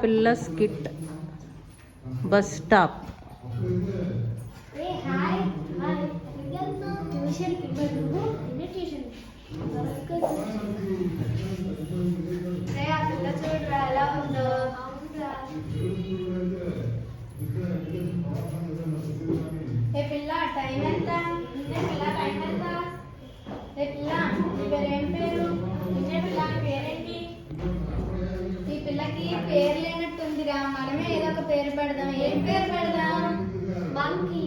పిల్ల skit bus stop. పిల్ల time ఎంత? పిల్ల టైం ఎంత? పిల్ల నీ పేరేం పేరు? పిల్ల పేరేంటి? ఈ పిల్లకి పేరు లేనట్టుందిరా, మనమే ఏదో ఒక పేరు పెడదాం. ఏం పేరు పెడదాం? మంకీ.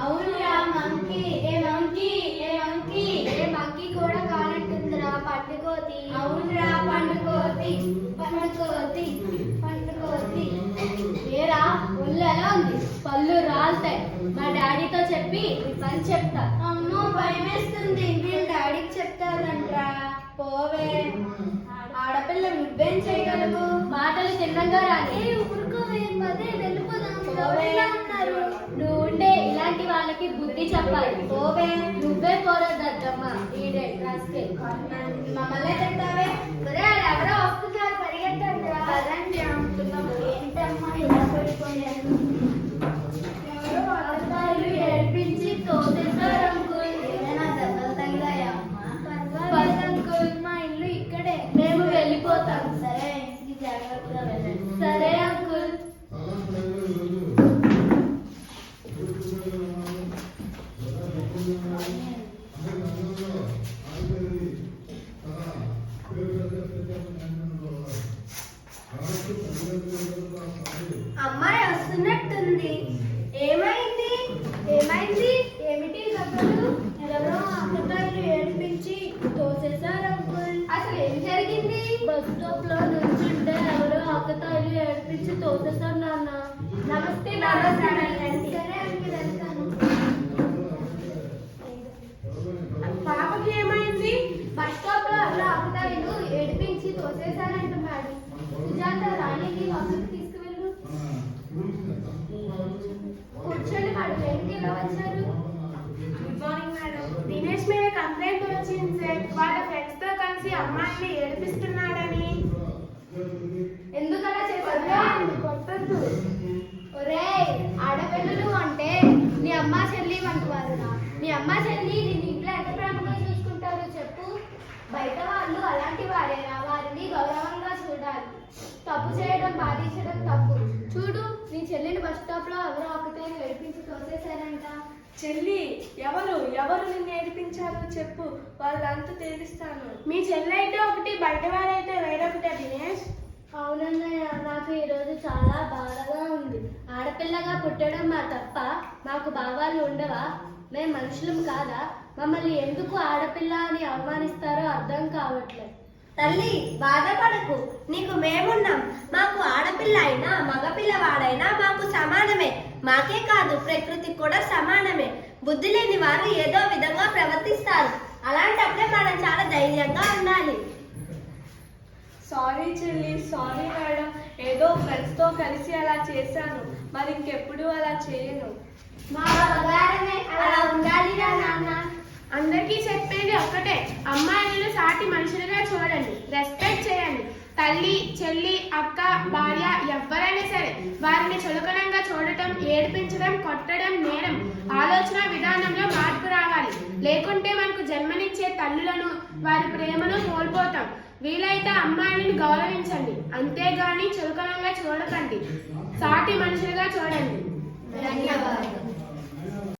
అవునురా మంకీ. ఏ మంకీ, ఏ మంకీ, ఏ మంకీ కూడా కానట్టుందిరా. పండుకోతి. అవునురా పండుకోతి, పండుకోతి, పండుకోతి. ఏరా ఒళ్ళు ఎలా ఉంది? పళ్ళు రాలుతాయి. మా డాడీతో చెప్పి ఈ పని చెప్తా. అమ్మో భయం వేస్తుంది. వీళ్ళు డాడీకి చెప్తారంట్రా. పోవే. ఆడపిల్ల నువ్వేం చేయగలవు? మాటలు తిన్నంగా రాని. ఉన్నారు నువ్వు ఉండే. ఇలాంటి వాళ్ళకి బుద్ధి చెప్పాలి. పోవే. నువ్వే పోరద్దమ్మా. ఈడే రాస్తే మమ్మల్ని చెప్తావే. ఎవరో వస్తున్నారు, పరిగెత్తండి. ఏంటమ్మా ఇలా పడిపోయాను? ఏడిపించి తోసేసారు అంకుల్. ఏమైనా దెబ్బలు తగిలాయా అమ్మా? పర్వాలేదు అంకుల్, మా ఇల్లు ఇక్కడే. మేము వెళ్ళిపోతాం. సరే జాగ్రత్తగా వెళ్ళండి. సరే అంకుల్. అమ్మాయి వస్తున్నట్టుంది. ఏమైంది? ఏమైంది? ఏమిటి దెబ్బలు? ఎవరో అమ్మగారు ఏడిపించి తోసేసారు అంకుల్. అసలు ఏం జరిగింది? బస్ స్టాప్ లో నుంచుంటే ఎవరో అక్కతాయిలు ఏడిపించి తోసేసారు నాన్న. నమస్తే నాన్న. సరే అంకుల్ వెళ్తాను. పాపకి ఏమైంది? బస్ స్టాప్ లో ఎవరో అక్కతాయిలు ఏడిపించి తోసేసారంటున్నాడు. సుజాత రాణికి హాస్పిటల్ తీసుకువెళ్ళు. కూర్చొని వాడు ఎందుకు ఇలా వచ్చారు? Good morning madam. దినేష్ మీద కంప్లైంట్ వచ్చింది సార్. వాళ్ళ ఫ్రెండ్స్ తో కలిసి అమ్మాయిని ఏడిపిస్తున్నాడని. ఎందుకలా చేశారు? కొట్టద్దు. ఒరేయ్, ఆడపిల్లలు అంటే నీ అమ్మ చెల్లి వంటివారురా. నీ అమ్మ చెల్లి నీ ఇంట్లో ఎంత ప్రేమగా చూసుకుంటారో చెప్పు. బయట వాళ్ళు అలాంటి వారేరా. వారిని గౌరవంగా చూడాలి. తప్పు చేయడం, బాధించడం తప్పు. చూడు, నీ చెల్లిని బస్ స్టాప్ లో ఎవరో ఒకటే ఏడిపించి తోసేశారంట. చెల్లి ఎవరు ఎవరు నిన్ను ఏడిపించారు చెప్పు, వాళ్ళంతా తేలిస్తాను. మీ చెల్లి అయితే ఒకటి, బయట వారైతే వేరొకటే దినేష్. అవునన్నయ్య, నాకు ఈరోజు చాలా బాధగా ఉంది. ఆడపిల్లగా పుట్టడం మా తప్ప? మాకు భావాలు ఉండవా? మేము మనుషులం కాదా? మమ్మల్ని ఎందుకు ఆడపిల్ల అని అవమానిస్తారో అర్థం కావట్లేదు. తల్లి బాధపడకు, నీకు మేమున్నాం. మాకు ఆడపిల్ల అయినా మగపిల్లవాడైనా మాకు సమానమే. మాకే కాదు ప్రకృతికి కూడా సమానమే. బుద్ధి లేని వారు ఏదో విధంగా ప్రవర్తిస్తారు. అలాంటప్పుడే మనం చాలా ధైర్యంగా ఉండాలి. సారీ చెల్లి, సారీ మేడం. ఏదో ఫ్రెండ్స్ తో కలిసి అలా చేశాను. మరి ఇంకెప్పుడు అలా చేయను. మా బంగారమే అలా ఉండాలి నాన్న. అందరికీ చెప్పేది ఒక్కటే, అమ్మాయిలను సాటి మనుషులుగా చూడండి, రెస్పెక్ట్ చేయండి. తల్లి, చెల్లి, అక్క, భార్య ఎవరైనా సరే వారిని చులకనంగా చూడటం, ఏడిపించడం, కొట్టడం నేరం. ఆలోచన విధానంలో మార్పు రావాలి. లేకుంటే మనకు జన్మనిచ్చే తల్లులను, వారి ప్రేమను కోల్పోతాం. వీలైతే అమ్మాయిలను గౌరవించండి, అంతేగాని చులకనంగా చూడకండి. సాటి మనుషులుగా చూడండి.